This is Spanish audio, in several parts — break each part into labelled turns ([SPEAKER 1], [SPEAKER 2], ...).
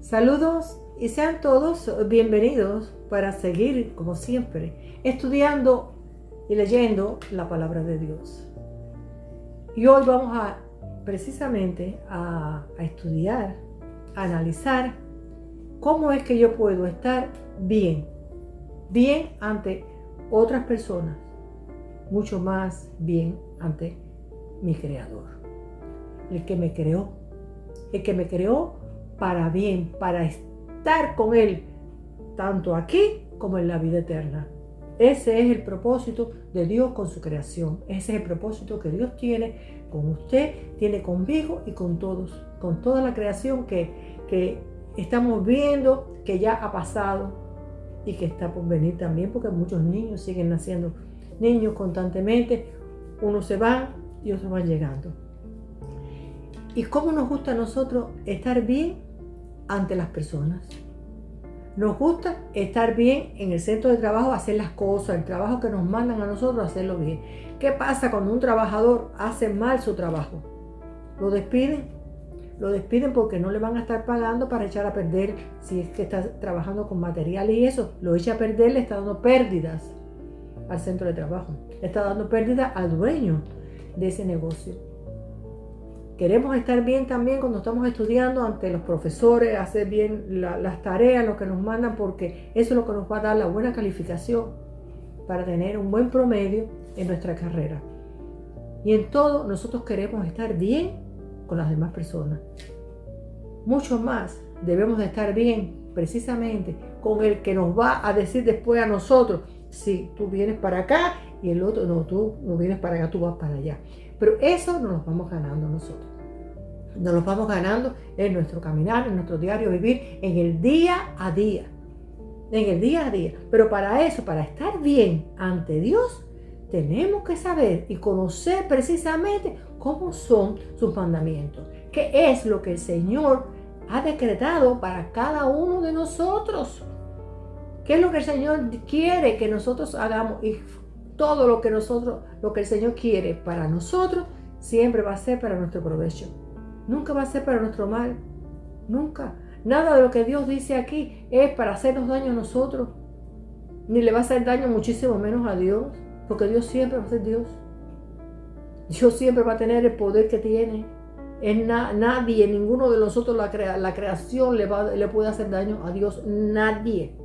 [SPEAKER 1] Saludos y sean todos bienvenidos para seguir, como siempre, estudiando y leyendo la palabra de Dios. Y hoy vamos precisamente a estudiar, a analizar cómo es que yo puedo estar bien ante otras personas, mucho más bien ante mi Creador, el que me creó para bien, para estar con Él, tanto aquí como en la vida eterna. Ese es el propósito de Dios con su creación. Ese es el propósito que Dios tiene con usted, tiene conmigo y con todos, con toda la creación que estamos viendo, que ya ha pasado y que está por venir también, porque muchos niños siguen naciendo, niños constantemente, unos se van y otros van llegando. ¿Y cómo nos gusta a nosotros estar bien ante las personas? Nos gusta estar bien en el centro de trabajo, hacer las cosas, el trabajo que nos mandan a nosotros, hacerlo bien. ¿Qué pasa cuando un trabajador hace mal su trabajo? Lo despiden. Lo despiden porque no le van a estar pagando para echar a perder, si es que está trabajando con material y eso, lo echa a perder, le está dando pérdidas al centro de trabajo. Le está dando pérdidas al dueño de ese negocio. Queremos estar bien también cuando estamos estudiando ante los profesores, hacer bien las tareas, lo que nos mandan, porque eso es lo que nos va a dar la buena calificación para tener un buen promedio en nuestra carrera. Y en todo nosotros queremos estar bien con las demás personas. Mucho más debemos de estar bien precisamente con el que nos va a decir después a nosotros, si tú vienes para acá y el otro, no, tú no vienes para acá, tú vas para allá. Pero eso nos lo vamos ganando nosotros. Nos lo vamos ganando en nuestro caminar, en nuestro diario vivir, en el día a día. En el día a día. Pero para eso, para estar bien ante Dios, tenemos que saber y conocer precisamente cómo son sus mandamientos. ¿Qué es lo que el Señor ha decretado para cada uno de nosotros? ¿Qué es lo que el Señor quiere que nosotros hagamos? Y todo lo que el Señor quiere para nosotros, siempre va a ser para nuestro provecho. Nunca va a ser para nuestro mal. Nunca. Nada de lo que Dios dice aquí es para hacernos daño a nosotros. Ni le va a hacer daño muchísimo menos a Dios. Porque Dios siempre va a ser Dios. Dios siempre va a tener el poder que tiene. Nadie, ninguno de nosotros, la creación le puede hacer daño a Dios. Nadie.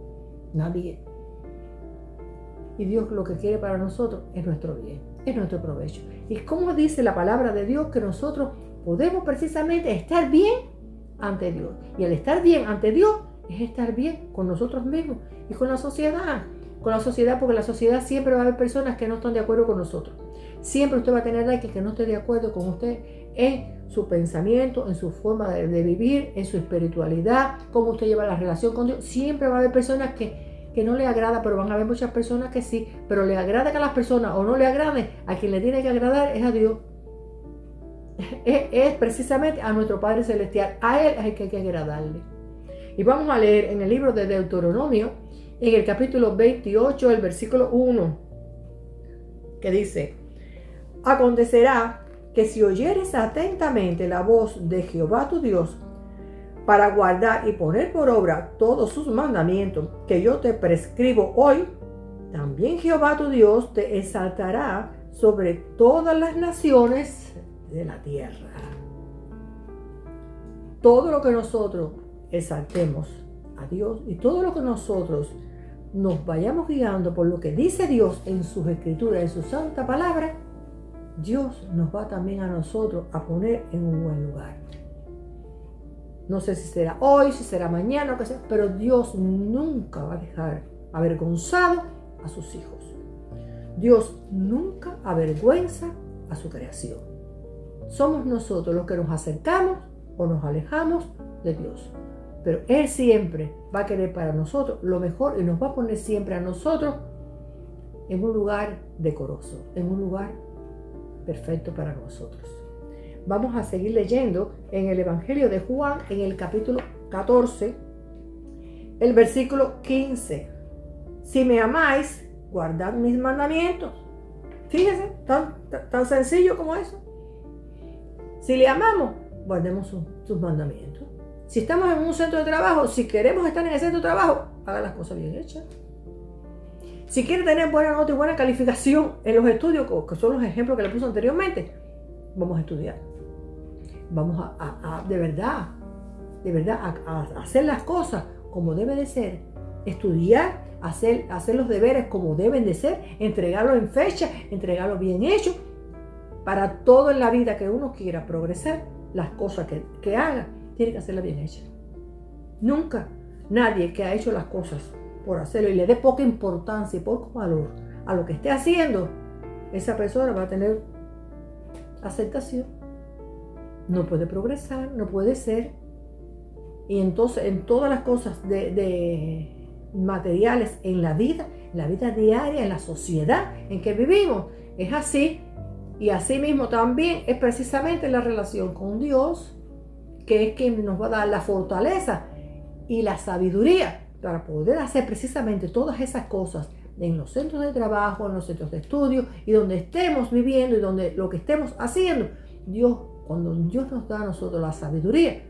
[SPEAKER 1] Y Dios lo que quiere para nosotros es nuestro bien, es nuestro provecho. Y como dice la palabra de Dios, que nosotros podemos precisamente estar bien ante Dios. Y el estar bien ante Dios es estar bien con nosotros mismos y con la sociedad. Con la sociedad, porque la sociedad siempre va a haber personas que no están de acuerdo con nosotros. Siempre usted va a tener a alguien que no esté de acuerdo con usted en su pensamiento, en su forma de vivir, en su espiritualidad, cómo usted lleva la relación con Dios. Siempre va a haber personas que no le agrada, pero van a haber muchas personas que sí, pero le agrada que a las personas o no le agrade, a quien le tiene que agradar es a Dios. Es precisamente a nuestro Padre Celestial, a Él es el que hay que agradarle. Y vamos a leer en el libro de Deuteronomio, en el capítulo 28, el versículo 1, que dice: acontecerá que si oyeres atentamente la voz de Jehová tu Dios, para guardar y poner por obra todos sus mandamientos que yo te prescribo hoy, también Jehová tu Dios te exaltará sobre todas las naciones de la tierra. Todo lo que nosotros exaltemos a Dios y todo lo que nosotros nos vayamos guiando por lo que dice Dios en sus escrituras, en su santa palabra, Dios nos va también a nosotros a poner en un buen lugar. No sé si será hoy, si será mañana, o qué sea, pero Dios nunca va a dejar avergonzado a sus hijos. Dios nunca avergüenza a su creación. Somos nosotros los que nos acercamos o nos alejamos de Dios. Pero Él siempre va a querer para nosotros lo mejor y nos va a poner siempre a nosotros en un lugar decoroso, en un lugar perfecto para nosotros. Vamos a seguir leyendo en el Evangelio de Juan, en el capítulo 14, el versículo 15. Si me amáis, guardad mis mandamientos. Fíjense, tan sencillo como eso. Si le amamos, guardemos sus mandamientos. Si estamos en un centro de trabajo, si queremos estar en el centro de trabajo, haga las cosas bien hechas. Si quiere tener buena nota y buena calificación en los estudios, que son los ejemplos que le puse anteriormente, vamos a estudiar. Vamos a de verdad, a hacer las cosas como debe de ser. Estudiar, hacer los deberes como deben de ser, entregarlo en fecha, entregarlo bien hecho. Para todo en la vida que uno quiera progresar, las cosas que haga, tiene que hacerlas bien hechas. Nunca nadie que ha hecho las cosas por hacerlo y le dé poca importancia y poco valor a lo que esté haciendo, esa persona va a tener aceptación. No puede progresar, no puede ser. Y entonces en todas las cosas de materiales en la vida diaria, en la sociedad en que vivimos, es así. Y así mismo también es precisamente la relación con Dios, que es quien nos va a dar la fortaleza y la sabiduría para poder hacer precisamente todas esas cosas en los centros de trabajo, en los centros de estudio y donde estemos viviendo y donde lo que estemos haciendo. Dios, cuando Dios nos da a nosotros la sabiduría,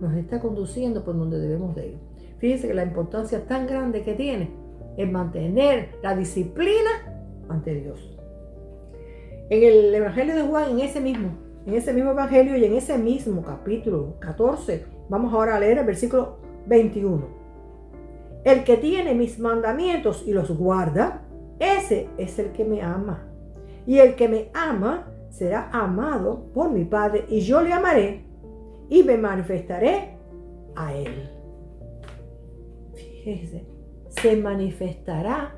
[SPEAKER 1] nos está conduciendo por donde debemos de ir. Fíjense que la importancia tan grande que tiene es mantener la disciplina ante Dios. En el Evangelio de Juan, en ese mismo Evangelio y en ese mismo capítulo 14, vamos ahora a leer el versículo 21. El que tiene mis mandamientos y los guarda, ese es el que me ama. Y el que me ama será amado por mi Padre, y yo le amaré y me manifestaré a él. Fíjese, se manifestará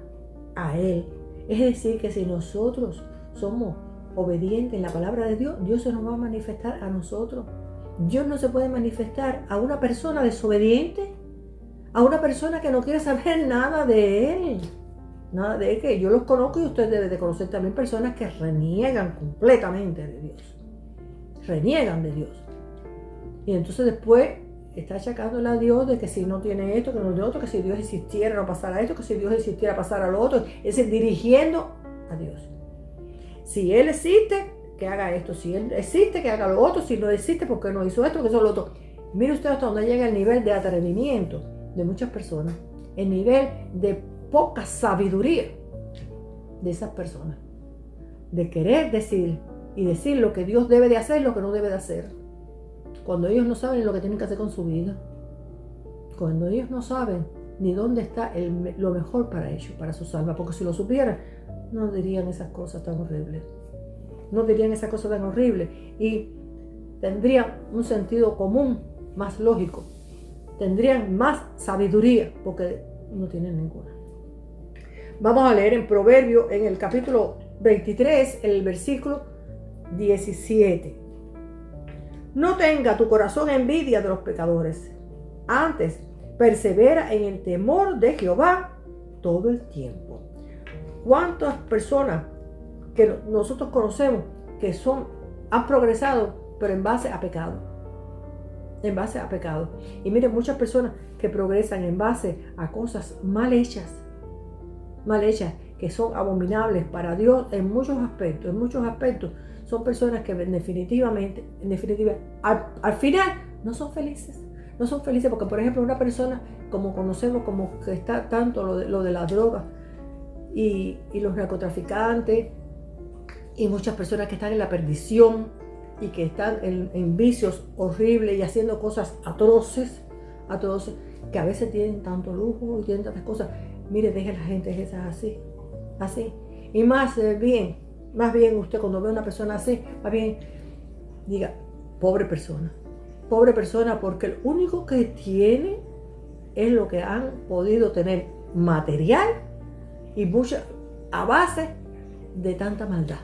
[SPEAKER 1] a él. Es decir, que si nosotros somos obedientes en la palabra de Dios, Dios se nos va a manifestar a nosotros. Dios no se puede manifestar a una persona desobediente, a una persona que no quiere saber nada de Él. Nada de Él, que yo los conozco y ustedes deben de conocer también personas que reniegan completamente de Dios. Reniegan de Dios. Y entonces después está achacándole a Dios de que si no tiene esto, que no tiene otro, que si Dios existiera no pasara esto, que si Dios existiera pasara lo otro. Es decir, dirigiendo a Dios. Si Él existe, que haga esto. Si Él existe, que haga lo otro. Si no existe, ¿por qué no hizo esto? ¿Qué hizo lo otro? Mire usted hasta dónde llega el nivel de atrevimiento de muchas personas. El nivel de poca sabiduría de esas personas. De querer decir y decir lo que Dios debe de hacer y lo que no debe de hacer. Cuando ellos no saben lo que tienen que hacer con su vida. Cuando ellos no saben ni dónde está lo mejor para ellos, para su alma. Porque si lo supieran, no dirían esas cosas tan horribles. No dirían esas cosas tan horribles. Y tendrían un sentido común más lógico. Tendrían más sabiduría, porque no tienen ninguna. Vamos a leer en Proverbios, en el capítulo 23, el versículo 17. No tenga tu corazón envidia de los pecadores. Antes, persevera en el temor de Jehová todo el tiempo. ¿Cuántas personas que nosotros conocemos que han progresado, pero en base a pecado? En base a pecado. Y miren, muchas personas que progresan en base a cosas mal hechas, que son abominables para Dios en muchos aspectos, son personas que en definitiva, al final no son felices. No son felices porque, por ejemplo, una persona, como conocemos, como que está tanto lo de la droga y los narcotraficantes y muchas personas que están en la perdición y que están en vicios horribles y haciendo cosas atroces, que a veces tienen tanto lujo y tienen tantas cosas. Mire, deje a la gente esas así. Y más bien usted cuando ve a una persona así, más bien diga, pobre persona, porque el único que tiene es lo que han podido tener material y mucha, a base de tanta maldad.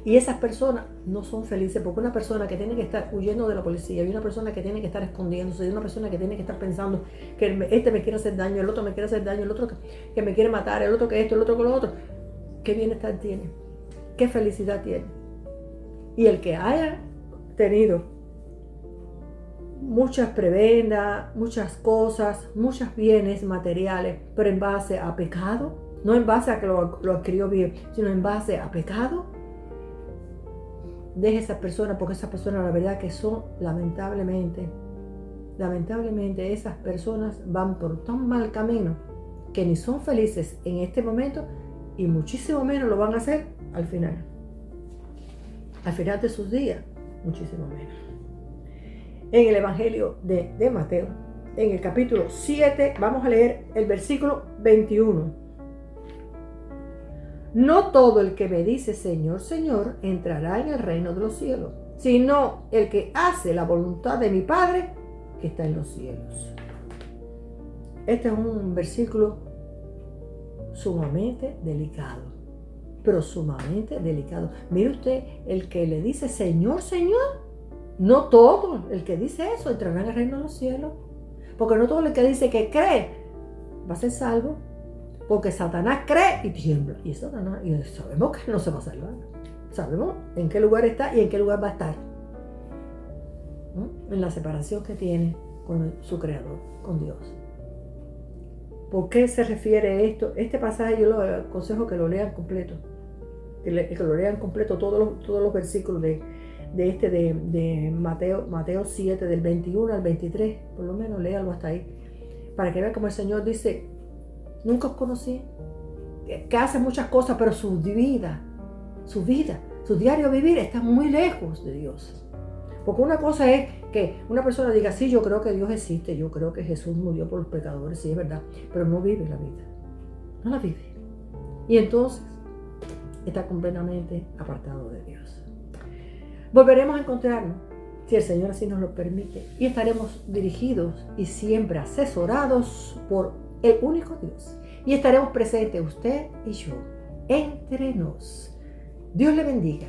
[SPEAKER 1] Y esas personas no son felices, porque una persona que tiene que estar huyendo de la policía, y una persona que tiene que estar escondiéndose, y una persona que tiene que estar pensando que este me quiere hacer daño, el otro me quiere hacer daño, el otro que me quiere matar, el otro que esto, el otro que lo otro, ¿qué bienestar tiene? ¿Qué felicidad tiene? Y el que haya tenido muchas prebendas, muchas cosas, muchos bienes materiales, pero en base a pecado, no en base a que lo adquirió bien, sino en base a pecado, deje a esas personas, porque esas personas la verdad que son, lamentablemente esas personas van por tan mal camino que ni son felices en este momento y muchísimo menos lo van a hacer al final de sus días, muchísimo menos. En el Evangelio de Mateo, en el capítulo 7, vamos a leer el versículo 21. No todo el que me dice Señor, Señor, entrará en el reino de los cielos, sino el que hace la voluntad de mi Padre que está en los cielos. Este es un versículo sumamente delicado, pero sumamente delicado. Mire usted, el que le dice Señor, Señor, no todo el que dice eso entrará en el reino de los cielos, porque no todo el que dice que cree va a ser salvo, porque Satanás cree y tiembla, y Satanás, y sabemos que no se va a salvar, sabemos en qué lugar está y en qué lugar va a estar, ¿no? En la separación que tiene con su creador, con Dios. ¿Por qué se refiere esto? Este pasaje yo les aconsejo que lo lean completo, que lo lean completo todos los versículos de Mateo 7, del 21 al 23, por lo menos léalo hasta ahí, para que vean como el Señor dice, nunca os conocí, que hace muchas cosas, pero su diario vivir está muy lejos de Dios. Porque una cosa es que una persona diga, sí, yo creo que Dios existe, yo creo que Jesús murió por los pecadores, sí, es verdad, pero no vive la vida, no la vive. Y entonces está completamente apartado de Dios. Volveremos a encontrarnos, si el Señor así nos lo permite, y estaremos dirigidos y siempre asesorados por el único Dios. Y estaremos presentes usted y yo, entre nos. Dios le bendiga.